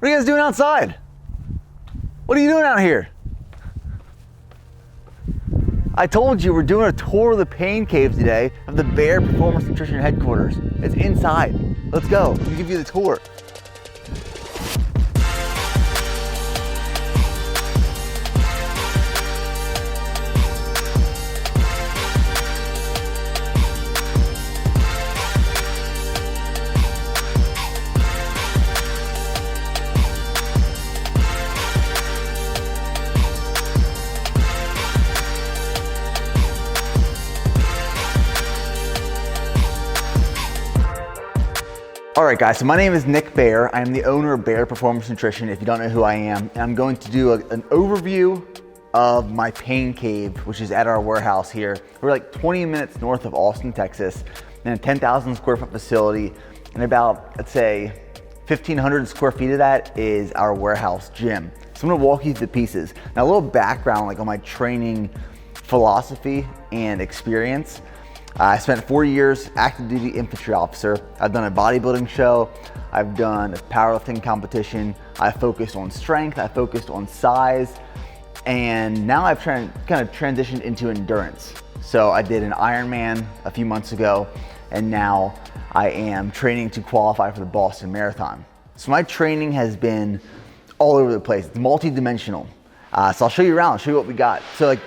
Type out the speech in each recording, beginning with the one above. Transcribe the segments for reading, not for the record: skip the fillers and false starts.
What are you guys doing outside? What are you doing out here? I told you we're doing a tour of the pain cave today of the Bear Performance Nutrition headquarters. It's inside. Let's go. Let me give you the tour. All right, guys, so my name is Nick Bear. I am the owner of Bear Performance Nutrition, if you don't know who I am. And I'm going to do an overview of my pain cave, which is at our warehouse here. We're like 20 minutes north of Austin, Texas, in a 10,000 square foot facility. And about, let's say, 1,500 square feet of that is our warehouse gym. So I'm gonna walk you through the pieces. Now, a little background like on my training philosophy and experience. I spent 4 years active duty infantry officer. I've done a bodybuilding show. I've done a powerlifting competition. I focused on strength. I focused on size. And now I've kind of transitioned into endurance. So I did an Ironman a few months ago, and now I am training to qualify for the Boston Marathon. So my training has been all over the place. It's multi-dimensional. So I'll show you around, show you what we got. So like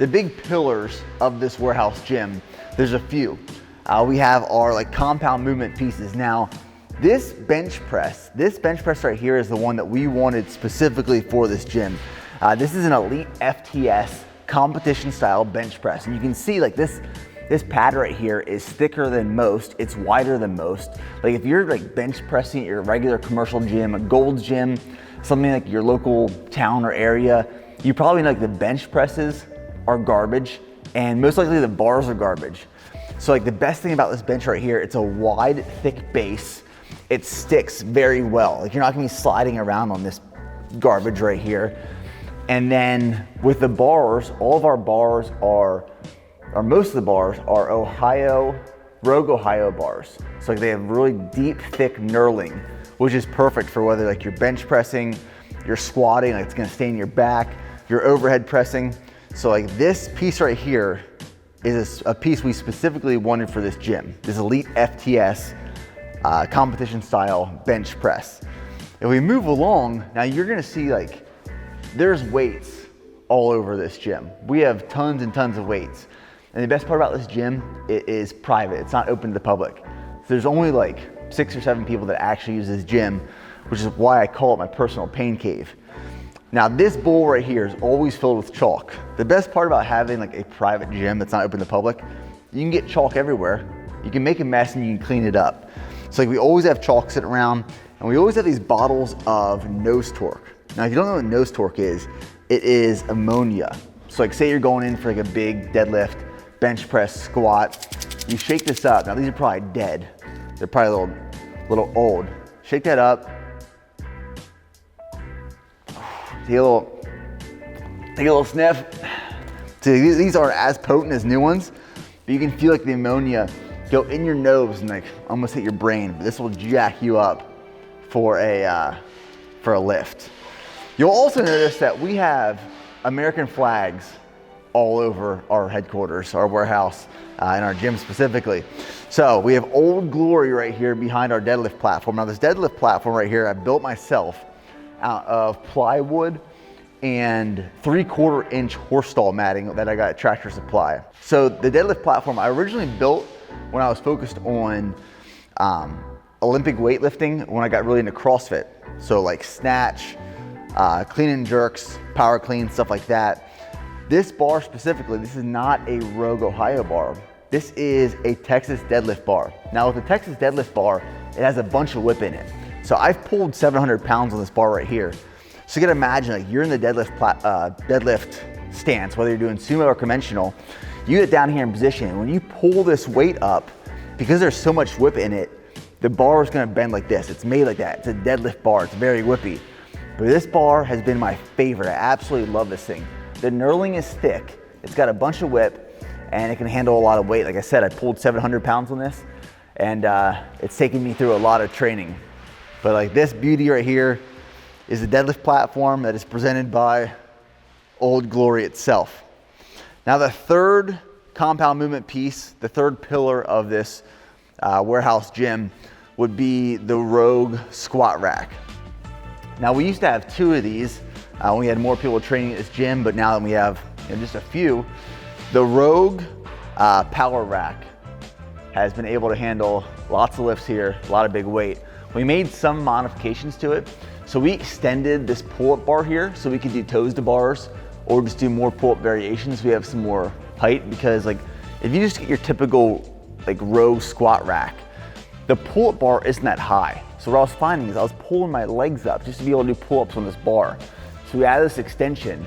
the big pillars of this warehouse gym, there's a few. We have our like compound movement pieces. Now, this bench press right here is the one that we wanted specifically for this gym. This is an elite FTS competition style bench press. And you can see like this pad right here is thicker than most. It's wider than most. Like if you're like bench pressing at your regular commercial gym, a Gold's Gym, something like your local town or area, you probably know like the bench presses are garbage, and most likely the bars are garbage. So like the best thing about this bench right here, it's a wide, thick base. It sticks very well. Like you're not gonna be sliding around on this garbage right here. And then with the bars, all of our bars or most of the bars are Rogue Ohio bars. So like they have really deep, thick knurling, which is perfect for whether like you're bench pressing, you're squatting, like it's gonna stay in your back, you're overhead pressing. So like this piece right here is a piece we specifically wanted for this gym, this elite FTS competition style bench press. If we move along, now you're gonna see like there's weights all over this gym. We have tons and tons of weights. And the best part about this gym, it is private. It's not open to the public. So there's only like 6 or 7 people that actually use this gym, which is why I call it my personal pain cave. Now this bowl right here is always filled with chalk. The best part about having like a private gym that's not open to the public, you can get chalk everywhere. You can make a mess and you can clean it up. So like we always have chalk sitting around, and we always have these bottles of nose torque. Now if you don't know what nose torque is, it is ammonia. So like say you're going in for like a big deadlift, bench press, squat, you shake this up. Now these are probably dead. They're probably a little old. Shake that up. Take a little sniff. So these aren't as potent as new ones, but you can feel like the ammonia go in your nose and like almost hit your brain. But this will jack you up for a lift. You'll also notice that we have American flags all over our headquarters, our warehouse, and our gym specifically. So we have Old Glory right here behind our deadlift platform. Now this deadlift platform right here, I built myself out of plywood and 3/4 inch horse stall matting that I got at Tractor Supply. So the deadlift platform I originally built when I was focused on Olympic weightlifting, when I got really into CrossFit. So like snatch, clean and jerks, power clean, stuff like that. This bar specifically, this is not a Rogue Ohio bar. This is a Texas deadlift bar. Now with the Texas deadlift bar, it has a bunch of whip in it. So I've pulled 700 pounds on this bar right here. So you gotta imagine like you're in the deadlift stance, whether you're doing sumo or conventional, you get down here in position. When you pull this weight up, because there's so much whip in it, the bar is gonna bend like this. It's made like that. It's a deadlift bar, it's very whippy. But this bar has been my favorite. I absolutely love this thing. The knurling is thick, it's got a bunch of whip, and it can handle a lot of weight. Like I said, I pulled 700 pounds on this, and it's taken me through a lot of training. But like this beauty right here, is the deadlift platform that is presented by Old Glory itself. Now the third compound movement piece, the third pillar of this warehouse gym would be the Rogue squat rack. Now we used to have 2 of these when we had more people training at this gym, but now that we have just a few, the Rogue power rack has been able to handle lots of lifts here, a lot of big weight. We made some modifications to it. So we extended this pull-up bar here so we could do toes to bars or just do more pull-up variations. We have some more height because like if you just get your typical like Rogue squat rack, the pull-up bar isn't that high. So what I was finding is I was pulling my legs up just to be able to do pull-ups on this bar. So we added this extension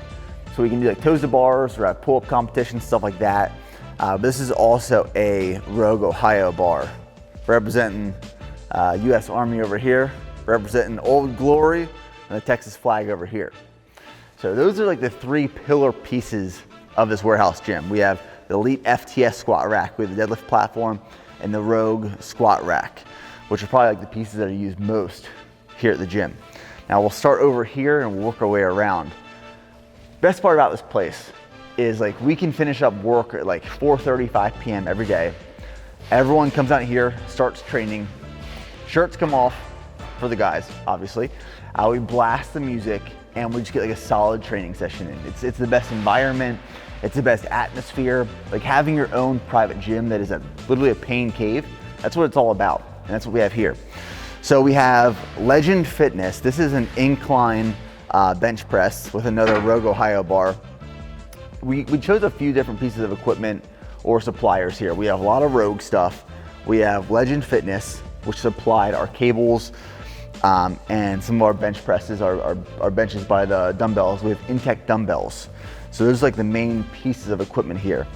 so we can do like toes to bars or have pull-up competitions, stuff like that. This is also a Rogue Ohio bar representing US Army over here, representing Old Glory, and the Texas flag over here. So those are like the 3 pillar pieces of this warehouse gym. We have the Elite FTS squat rack, we have the deadlift platform, and the Rogue squat rack, which are probably like the pieces that are used most here at the gym. Now we'll start over here and we'll work our way around. Best part about this place is like we can finish up work at like 4:35 p.m. every day. Everyone comes out here, starts training, shirts come off for the guys, obviously. We blast the music and we just get like a solid training session in. It's the best environment, it's the best atmosphere. Like having your own private gym that is literally a pain cave, that's what it's all about. And that's what we have here. So we have Legend Fitness. This is an incline bench press with another Rogue Ohio bar. We chose a few different pieces of equipment or suppliers here. We have a lot of Rogue stuff. We have Legend Fitness, which supplied our cables and some of our bench presses, our benches by the dumbbells. We have Intech dumbbells. So those are like the main pieces of equipment here.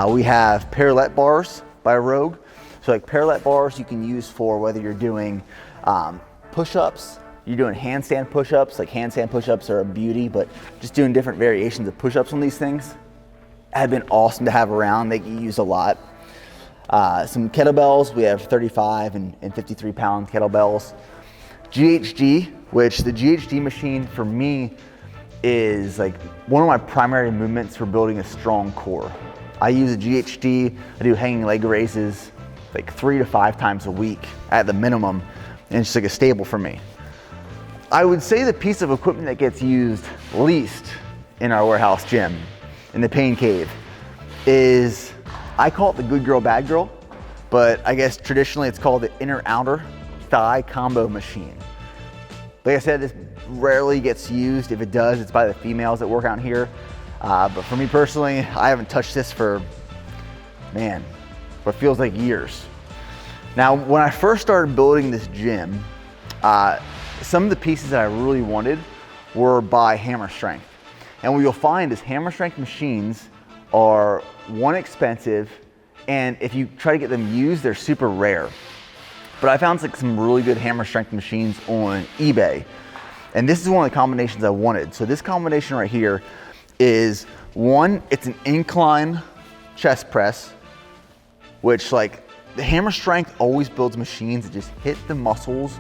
We have Parallel bars by Rogue. So like Parallel bars you can use for whether you're doing push-ups, you're doing handstand push-ups. Like handstand push-ups are a beauty, but just doing different variations of push-ups on these things have been awesome to have around. They get used a lot. Some kettlebells, we have 35 and 53 pound kettlebells. GHD, which the GHD machine for me is like one of my primary movements for building a strong core. I use a GHD, I do hanging leg raises like 3 to 5 times a week at the minimum, and it's like a staple for me. I would say the piece of equipment that gets used least in our warehouse gym, in the pain cave, is, I call it the good girl, bad girl, but I guess traditionally it's called the inner outer thigh combo machine. Like I said, this rarely gets used. If it does, it's by the females that work out here. But for me personally, I haven't touched this for, man, what feels like years. Now, when I first started building this gym, some of the pieces that I really wanted were by Hammer Strength. And what you'll find is Hammer Strength machines are, one, expensive, and if you try to get them used, they're super rare. But I found like some really good Hammer Strength machines on eBay. And this is one of the combinations I wanted. So this combination right here is, one, it's an incline chest press, which like the Hammer Strength always builds machines that just hit the muscles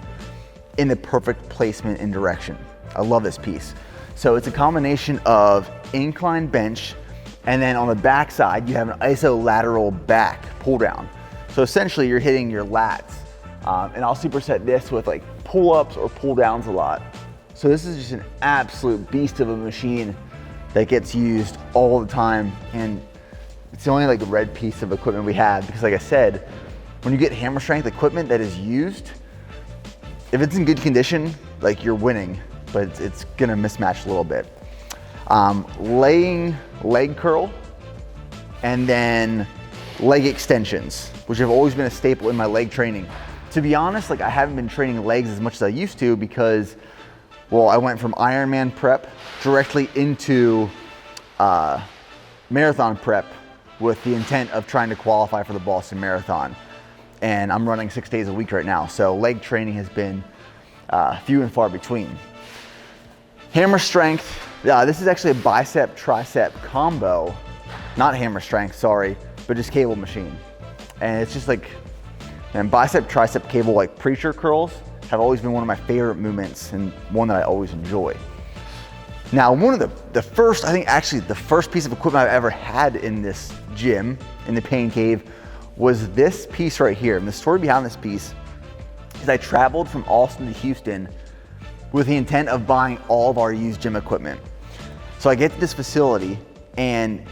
in the perfect placement and direction. I love this piece. So it's a combination of incline bench, and then on the back side, you have an isolateral back pull down. So essentially you're hitting your lats. And I'll superset this with like pull-ups or pull-downs a lot. So this is just an absolute beast of a machine that gets used all the time. And it's the only like red piece of equipment we have, because like I said, when you get Hammer Strength equipment that is used, if it's in good condition, like you're winning, but it's gonna mismatch a little bit. Laying leg curl, and then leg extensions, which have always been a staple in my leg training. To be honest, like I haven't been training legs as much as I used to because, well, I went from Ironman prep directly into marathon prep with the intent of trying to qualify for the Boston Marathon. And I'm running 6 days a week right now. So leg training has been few and far between. Hammer Strength, this is actually a bicep tricep combo, not Hammer Strength, sorry, but just cable machine. And it's just like, and bicep tricep cable like preacher curls have always been one of my favorite movements and one that I always enjoy. Now, one of the first, I think actually the first piece of equipment I've ever had in this gym, in the pain cave, was this piece right here. And the story behind this piece is I traveled from Austin to Houston with the intent of buying all of our used gym equipment. So I get to this facility, and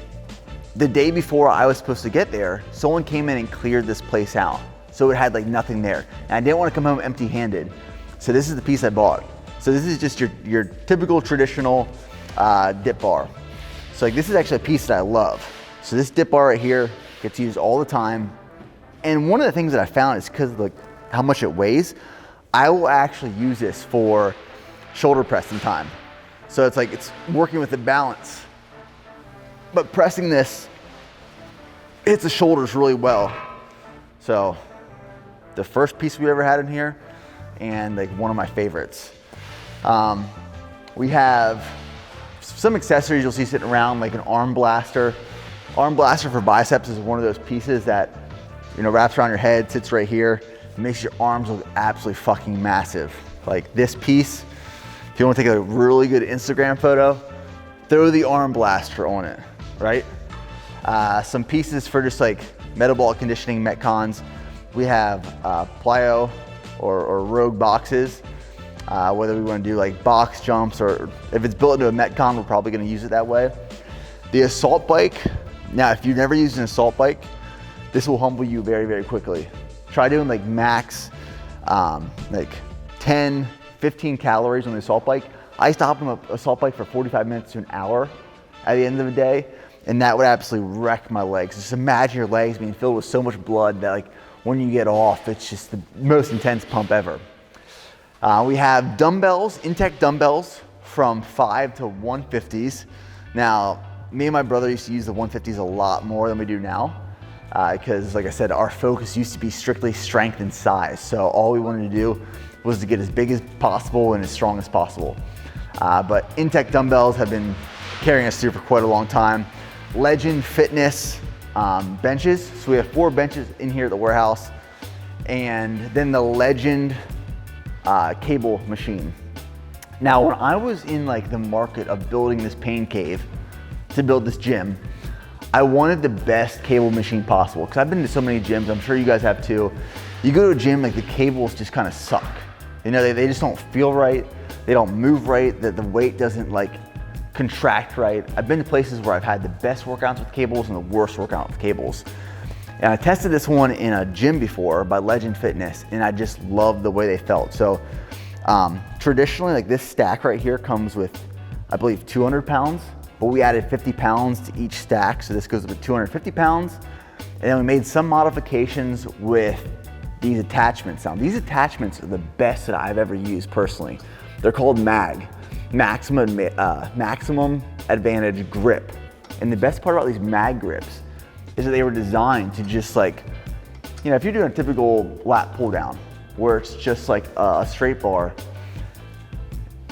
the day before I was supposed to get there, someone came in and cleared this place out. So it had like nothing there. And I didn't want to come home empty-handed. So this is the piece I bought. So this is just your typical traditional dip bar. So like this is actually a piece that I love. So this dip bar right here gets used all the time. And one of the things that I found is because of like how much it weighs, I will actually use this for shoulder pressing time. So it's like it's working with the balance, but pressing this hits the shoulders really well. So the first piece we ever had in here, and like one of my favorites. We have some accessories you'll see sitting around, like an arm blaster. Arm blaster for biceps is one of those pieces that, you know, wraps around your head, sits right here. It makes your arms look absolutely fucking massive. Like this piece, if you want to take a really good Instagram photo, throw the arm blaster on it, right? Some pieces for just like metabolic conditioning, Metcons. We have plyo or Rogue boxes, whether we want to do like box jumps, or if it's built into a Metcon, we're probably going to use it that way. The assault bike, now if you've never used an assault bike, this will humble you very, very quickly. Try doing like max, like 10, 15 calories on the assault bike. I used to hop on an assault bike for 45 minutes to an hour at the end of the day, and that would absolutely wreck my legs. Just imagine your legs being filled with so much blood that like when you get off, it's just the most intense pump ever. We have dumbbells, Intech dumbbells from 5 to 150s. Now, me and my brother used to use the 150s a lot more than we do now. Because like I said, our focus used to be strictly strength and size. So all we wanted to do was to get as big as possible and as strong as possible. But Intech dumbbells have been carrying us through for quite a long time. Legend Fitness benches. So we have 4 benches in here at the warehouse. And then the Legend cable machine. Now, when I was in like the market of building this pain cave to build this gym, I wanted the best cable machine possible, because I've been to so many gyms, I'm sure you guys have too. You go to a gym, like the cables just kind of suck. You know, they just don't feel right. They don't move right. The weight doesn't like contract right. I've been to places where I've had the best workouts with cables and the worst workout with cables. And I tested this one in a gym before by Legend Fitness, and I just loved the way they felt. So traditionally, like this stack right here comes with, I believe, 200 pounds. But we added 50 pounds to each stack, so this goes up to 250 pounds. And then we made some modifications with these attachments. Now, these attachments are the best that I've ever used personally. They're called Maximum Advantage Grip. And the best part about these mag grips is that they were designed to just like, you know, if you're doing a typical lat pull down, where it's just like a straight bar,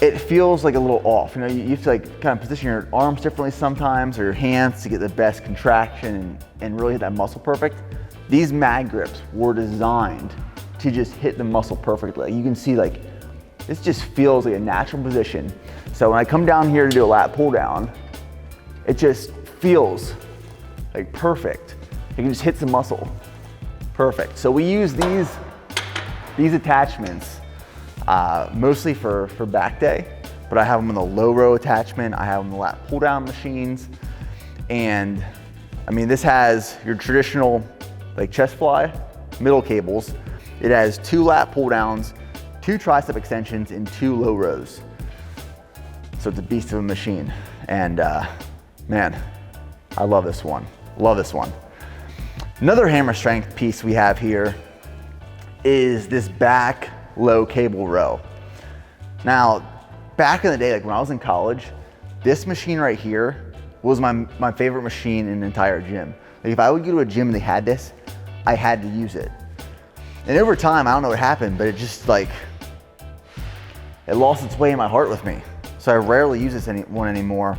it feels like a little off. You know, you have to like kind of position your arms differently sometimes, or your hands, to get the best contraction and really hit that muscle perfect. These mag grips were designed to just hit the muscle perfectly. You can see like, this just feels like a natural position. So when I come down here to do a lat pull down, it just feels like perfect. You can just hit the muscle. Perfect. So we use these attachments mostly for back day, but I have them in the low row attachment. I have them in the lat pull down machines. And I mean, this has your traditional like chest fly, middle cables. It has 2 lat pull downs, 2 tricep extensions, and 2 low rows. So it's a beast of a machine. And man, I love this one. Love this one. Another hammer strength piece we have here is this back low cable row. Now, back in the day, like when I was in college, this machine right here was my favorite machine in the entire gym. Like if I would go to a gym and they had this, I had to use it. And over time, I don't know what happened, but it just like, it lost its way in my heart with me. So I rarely use this one anymore.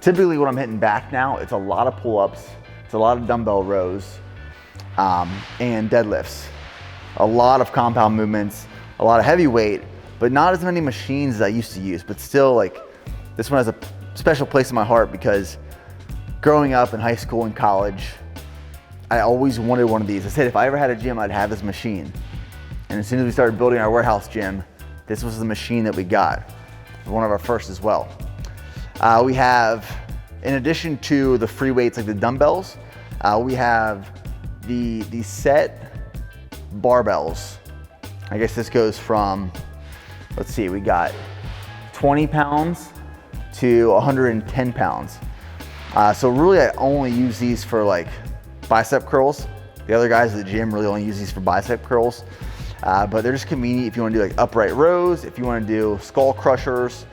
Typically when I'm hitting back now, it's a lot of pull-ups, it's a lot of dumbbell rows, and deadlifts. A lot of compound movements, a lot of heavyweight, but not as many machines as I used to use. But still, like, this one has a special place in my heart because growing up in high school and college, I always wanted one of these. I said if I ever had a gym, I'd have this machine. And as soon as we started building our warehouse gym, this was the machine that we got. One of our first as well. We have, in addition to the free weights like the dumbbells, we have the set barbells. I guess this goes from, let's see, we got 20 pounds to 110 pounds. So really I only use these for like bicep curls. The other guys at the gym really only use these for bicep curls. But they're just convenient if you want to do like upright rows, if you want to do skull crushers,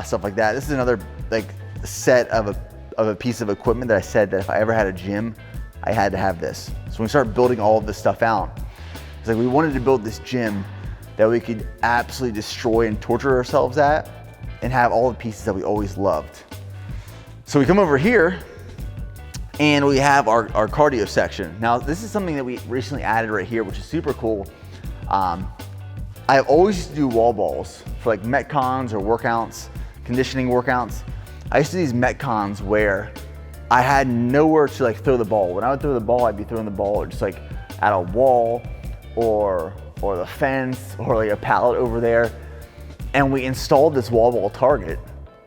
stuff like that. This is another like set of a piece of equipment that I said that if I ever had a gym, I had to have this. So when we started building all of this stuff out, it's like we wanted to build this gym that we could absolutely destroy and torture ourselves at and have all the pieces that we always loved. So we come over here and we have our cardio section. Now this is something that we recently added right here, which is super cool. I always used to do wall balls for like Metcons or workouts, conditioning workouts. I used to do these Metcons where I had nowhere to like throw the ball. When I would throw the ball, I'd be throwing the ball just like at a wall or the fence or like a pallet over there. And we installed this wall ball target,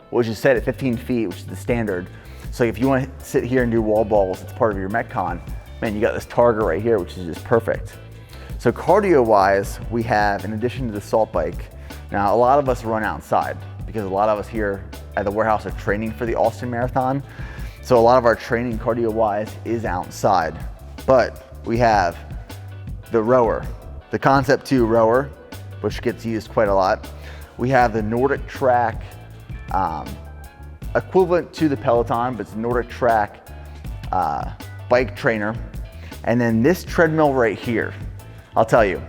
which is set at 15 feet, which is the standard. So if you want to sit here and do wall balls, it's part of your Metcon, man, you got this target right here, which is just perfect. So cardio wise, we have, in addition to the salt bike, now a lot of us run outside because a lot of us here at the warehouse are training for the Austin Marathon. So a lot of our training cardio wise is outside, but we have the rower, the Concept 2 rower, which gets used quite a lot. We have the Nordic Track, equivalent to the Peloton, but it's Nordic Track bike trainer. And then this treadmill right here, I'll tell you,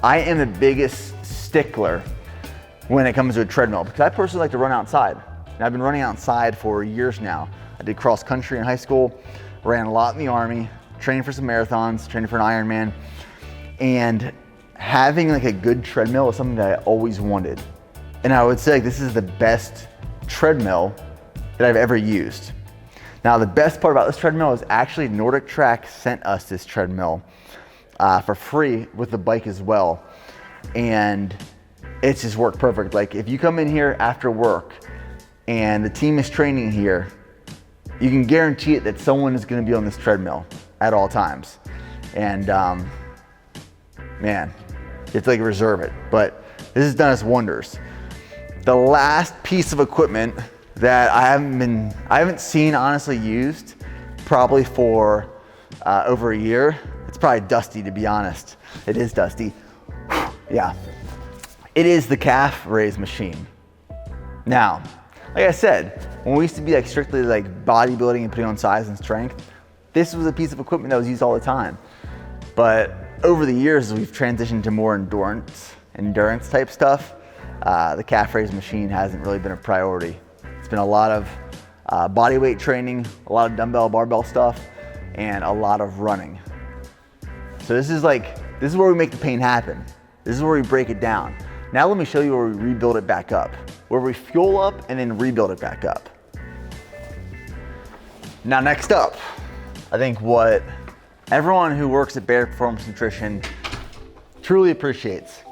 I am the biggest stickler when it comes to a treadmill because I personally like to run outside. And I've been running outside for years now. I did cross country in high school, ran a lot in the Army, trained for some marathons, trained for an Ironman. And having like a good treadmill is something that I always wanted. And I would say like, this is the best treadmill that I've ever used. Now the best part about this treadmill is actually Nordic Track sent us this treadmill for free with the bike as well. And it's just worked perfect. Like if you come in here after work and the team is training here, you can guarantee it that someone is gonna be on this treadmill at all times. And man, you have to like reserve it, but this has done us wonders. The last piece of equipment that I haven't seen honestly used probably for over a year. It's probably dusty, to be honest. It is dusty. Yeah. It is the calf raise machine. Now, like I said, when we used to be like strictly like bodybuilding and putting on size and strength, this was a piece of equipment that was used all the time. But over the years, we've transitioned to more endurance type stuff. The calf raise machine hasn't really been a priority. It's been a lot of body weight training, a lot of dumbbell, barbell stuff, and a lot of running. So this is where we make the pain happen. This is where we break it down. Now let me show you where we rebuild it back up, where we fuel up and then rebuild it back up. Now next up, I think what everyone who works at Bear Performance Nutrition truly appreciates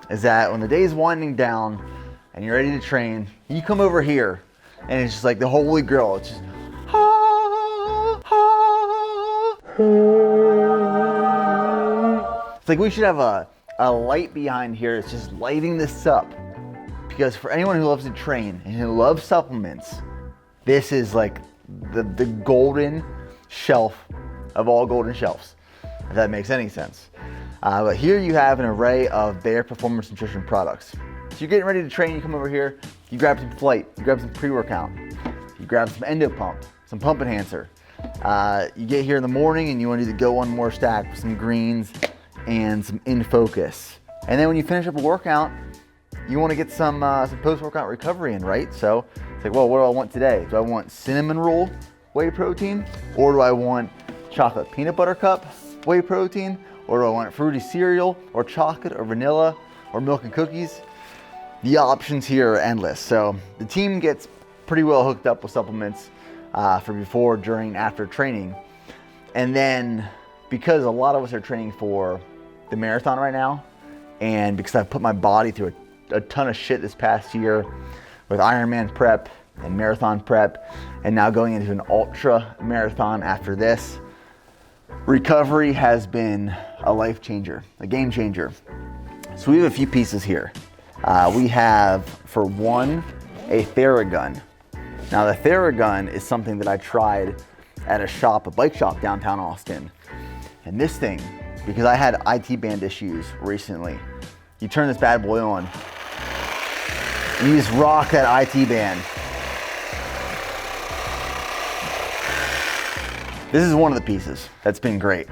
is that when the day is winding down and you're ready to train, you come over here and it's just like the holy grail. It's just it's like we should have a light behind here. It's just lighting this up because for anyone who loves to train and who loves supplements, this is like the golden shelf of all golden shelves, if that makes any sense. But here you have an array of Bear Performance Nutrition products. So you're getting ready to train, you come over here, you grab some Flight, you grab some pre-workout, you grab some Endo Pump, some Pump Enhancer. You get here in the morning and you want to do the Go One More stack with some greens and some In Focus. And then when you finish up a workout, you want to get some post-workout recovery in, right? So it's like, well, what do I want today? Do I want cinnamon roll whey protein? Or do I want chocolate peanut butter cup whey protein? Or do I want fruity cereal or chocolate or vanilla or milk and cookies, the options here are endless. So the team gets pretty well hooked up with supplements for before, during, and after training. And then because a lot of us are training for the marathon right now, and because I've put my body through a ton of shit this past year with Ironman prep and marathon prep, and now going into an ultra marathon after this, recovery has been a life changer, a game changer. So we have a few pieces here. We have, for one, a Theragun. Now the Theragun is something that I tried at a bike shop downtown Austin. And this thing, because I had IT band issues recently, you turn this bad boy on, and you just rock that IT band. This is one of the pieces that's been great.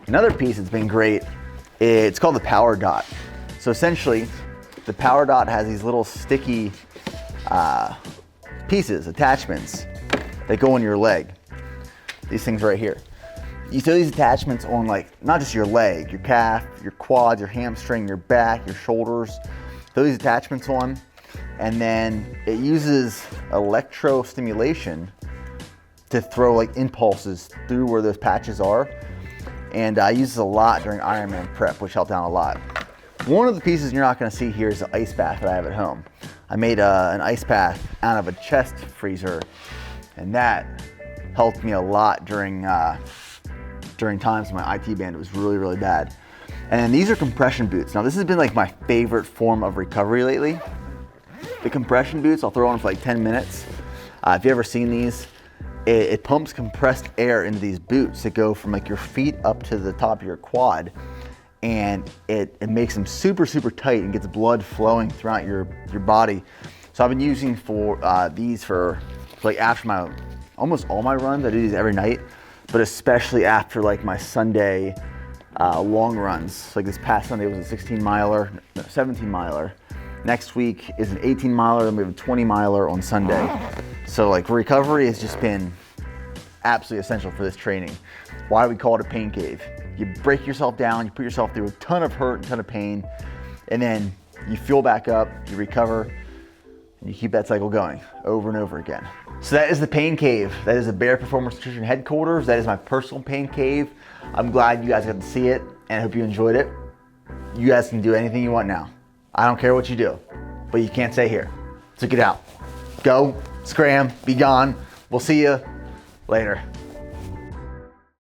Another piece that's been great, it's called the Power Dot. So essentially, the Power Dot has these little sticky pieces, attachments that go on your leg. These things right here. You throw these attachments on, like, not just your leg, your calf, your quads, your hamstring, your back, your shoulders. Throw these attachments on, and then it uses electrostimulation to throw like impulses through where those patches are. And I use this a lot during Ironman prep, which helped out a lot. One of the pieces you're not gonna see here is the ice bath that I have at home. I made an ice bath out of a chest freezer, and that helped me a lot during times when my IT band was really, really bad. And these are compression boots. Now this has been like my favorite form of recovery lately. The compression boots, I'll throw on for like 10 minutes. If you've ever seen these, it pumps compressed air into these boots that go from like your feet up to the top of your quad. And it makes them super, super tight and gets blood flowing throughout your body. So I've been using these for like after almost all my runs. I do these every night, but especially after like my Sunday long runs. Like this past Sunday was a 17 miler. Next week is an 18 miler, then we have a 20 miler on Sunday. So like recovery has just been absolutely essential for this training. Why do we call it a pain cave? You break yourself down, you put yourself through a ton of hurt, a ton of pain, and then you fuel back up, you recover, and you keep that cycle going over and over again. So that is the pain cave. That is the Bear Performance Nutrition headquarters. That is my personal pain cave. I'm glad you guys got to see it, and I hope you enjoyed it. You guys can do anything you want now. I don't care what you do, but you can't stay here. So get out. Go, scram, be gone. We'll see you later.